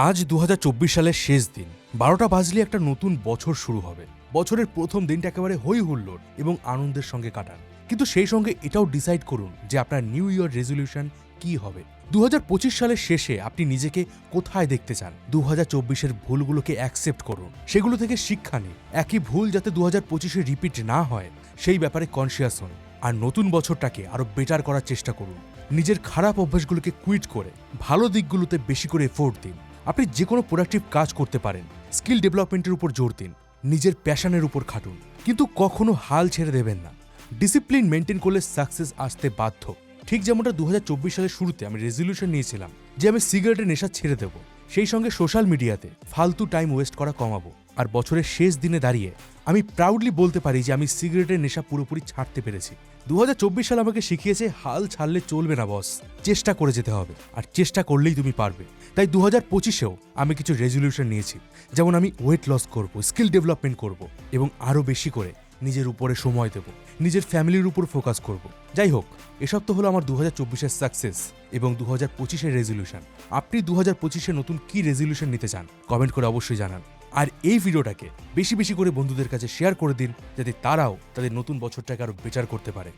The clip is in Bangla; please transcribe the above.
আজ ২০২৪ সালের শেষ দিন। ১২টা বাজলে একটা নতুন বছর শুরু হবে। বছরের প্রথম দিনটা একেবারে হই হুল্লোড় এবং আনন্দের সঙ্গে কাটান, কিন্তু সেই সঙ্গে এটাও ডিসাইড করুন যে আপনার নিউ ইয়ার রেজলিউশন কি হবে। ২০২৫ সালের শেষে আপনি নিজেকে কোথায় দেখতে চান। ২০২৪-এর ভুলগুলোকে অ্যাকসেপ্ট করুন, সেগুলো থেকে শিক্ষা নিন। একই ভুল যাতে ২০২৫-এ রিপিট না হয় সেই ব্যাপারে কনসিয়াস হন, আর নতুন বছরটাকে আরো বেটার করার চেষ্টা করুন। নিজের খারাপ অভ্যাসগুলোকে কুইট করে ভালো দিকগুলোতে বেশি করে এফোর্ট দিন। আপনি যে কোনো প্রোডাক্টিভ কাজ করতে পারেন। স্কিল ডেভেলপমেন্টের উপর জোর দিন, নিজের প্যাশনের উপর খাটুন, কিন্তু কখনো হাল ছেড়ে দেবেন না। ডিসিপ্লিন মেনটেন করলে সাকসেস আসতে বাধ্য। ঠিক যেমনটা ২০২৪ সালের শুরুতে আমি রেজলিউশন নিয়েছিলাম যে আমি সিগারেটের নেশা ছেড়ে দেব, সেই সঙ্গে সোশ্যাল মিডিয়াতে ফালতু টাইম ওয়েস্ট করা কমাবো। আর বছরের শেষ দিনে দাঁড়িয়ে আমি প্রাউডলি বলতে পারি যে আমি সিগারেটের নেশা পুরোপুরি ছাড়তে পেরেছি। ২০২৪ সাল আমাকে শিখিয়েছে হাল ছাড়লে চলবে না বস, চেষ্টা করে যেতে হবে, আর চেষ্টা করলেই তুমি পারবে। তাই ২০২৫-এও আমি কিছু রেজলিউশন নিয়েছি, যেমন আমি ওয়েট লস করব, স্কিল ডেভেলপমেন্ট করব এবং আরও বেশি করে নিজের উপরে সময় দেব, নিজের ফ্যামিলির উপর ফোকাস করব। যাই হোক, এসব তো হলো আমার ২০২৪-এর সাকসেস এবং ২০২৫-এর রেজলিউশন। আপনি ২০২৫-এ নতুন কি রেজলিউশন নিতে চান কমেন্ট করে অবশ্যই জানান। আর এই ভিডিওটাকে বেশি বেশি করে বন্ধুদের কাছে শেয়ার করে দিন, যাতে তারাও তাদের নতুন বছরটাকে আরো বেটার করতে পারে।